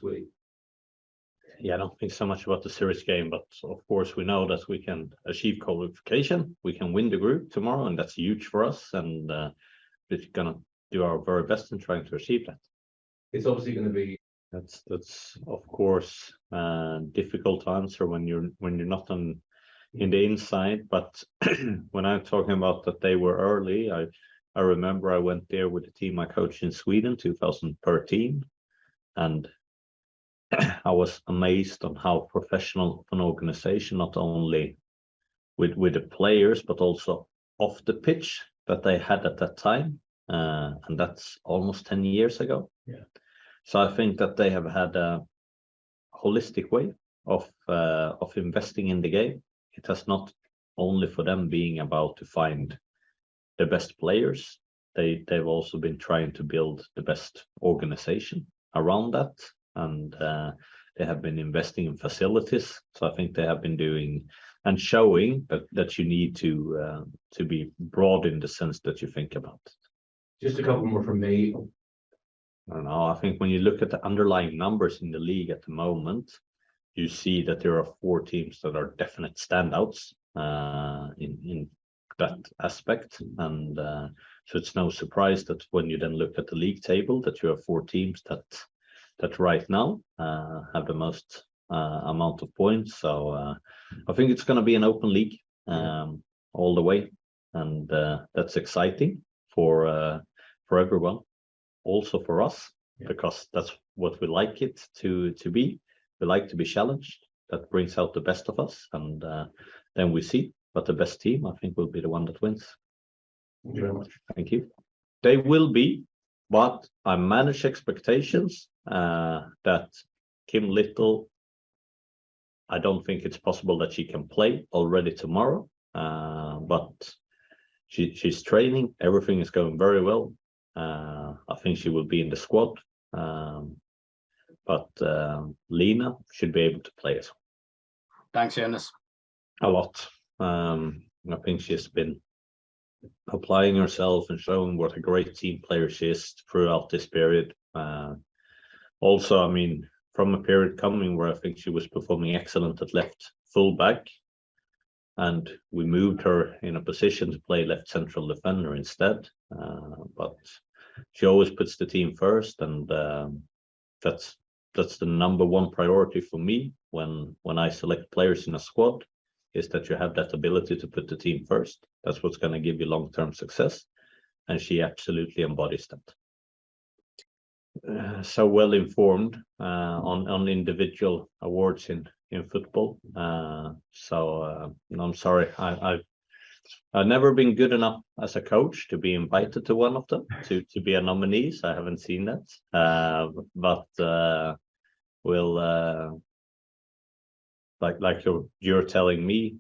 week? Yeah, I don't think so much about the series game, but of course we know that we can achieve qualification. We can win the group tomorrow, and that's huge for us. And we're gonna do our very best in trying to achieve that. It's obviously going to be. That's of course difficult to answer when you're not in the inside. But when I'm talking about that they were early, I remember I went there with the team I coached in Sweden 2013, and I was amazed on how professional an organization, not only with the players but also off the pitch, that they had at that time, and that's almost 10 years ago. Yeah. So I think that they have had a holistic way of investing in the game. It has not only for them being about to find the best players. They've also been trying to build the best organization around that, and they have been investing in facilities. So I think they have been doing and showing that you need to be broad in the sense that you think about it. Just a couple more from me. I don't know. I think when you look at the underlying numbers in the league at the moment, you see that there are 4 teams that are definite standouts in that aspect, and so it's no surprise that when you then look at the league table, that you have 4 teams that right now have the most amount of points. So I think it's going to be an open league all the way, and that's exciting for everyone. Also for us, because that's what we like it to be. We like to be challenged. That brings out the best of us, and then we see. But the best team, I think, will be the one that wins. Thank you very much. Thank you. They will be, but I manage expectations that Kim Little, I don't think it's possible that she can play already tomorrow, but she's training. Everything is going very well. I think she will be in the squad, but Lena should be able to play as well. Thanks, Jonas. A lot. I think she's been applying herself and showing what a great team player she is throughout this period. Also, I mean, from a period coming where I think she was performing excellent at left fullback, and we moved her in a position to play left central defender instead. But she always puts the team first, and that's the number one priority for me when I select players in a squad, is that you have that ability to put the team first. That's what's going to give you long-term success, and she absolutely embodies that. So well informed on individual awards in football. So I'm sorry, I've never been good enough as a coach to be invited to one of them to be a nominee. So I haven't seen that, but we'll like you're telling me.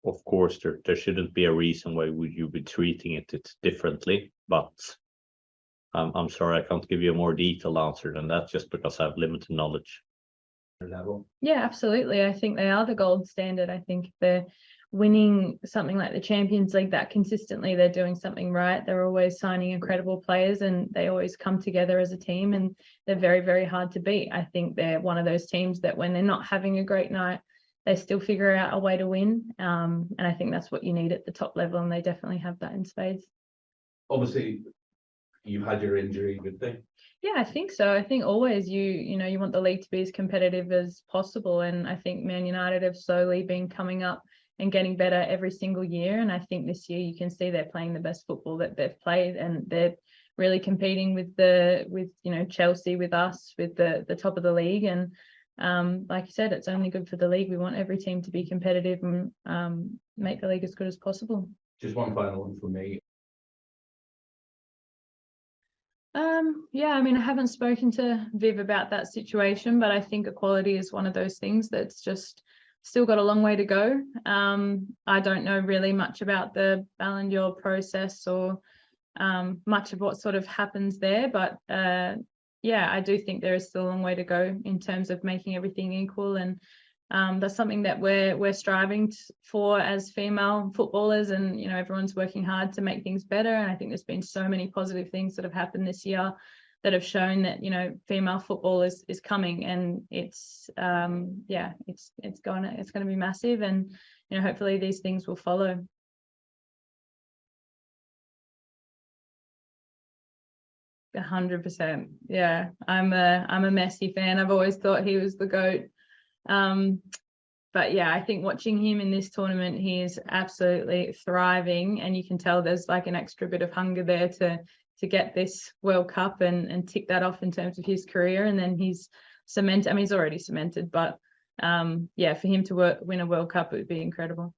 Of course, there shouldn't be a reason why would you be treating it differently, but I'm sorry, I can't give you a more detailed answer than that, just because I have limited knowledge. Level. Yeah, absolutely. I think they are the gold standard. I think if they're winning something like the Champions League that consistently, they're doing something right. They're always signing incredible players, and they always come together as a team, and they're very, very hard to beat. I think they're one of those teams that when they're not having a great night, they still figure out a way to win. And I think that's what you need at the top level, and they definitely have that in spades. Obviously, you had your injury, good thing. Yeah, I think so. I think always you want the league to be as competitive as possible, and I think Man United have slowly been coming up and getting better every single year. And I think this year you can see they're playing the best football that they've played, and they're really competing with Chelsea, with us, with the top of the league. And like you said, it's only good for the league. We want every team to be competitive and make the league as good as possible. Just one final one from me. Yeah, I mean, I haven't spoken to Viv about that situation, but I think equality is one of those things that's just still got a long way to go. I don't know really much about the Ballon d'Or process or much of what sort of happens there, but yeah, I do think there is still a long way to go in terms of making everything equal, and that's something that we're striving for as female footballers, and everyone's working hard to make things better. And I think there's been so many positive things that have happened this year that have shown that, you know, female football is coming, and it's yeah, it's going to be massive, and you know, hopefully these things will follow. A 100%. Yeah, I'm a Messi fan. I've always thought he was the GOAT. But yeah, I think watching him in this tournament, he is absolutely thriving, and you can tell there's like an extra bit of hunger there to get this World Cup and tick that off in terms of his career. And then he's cemented. I mean, he's already cemented, but yeah, for him to win a World Cup, it would be incredible.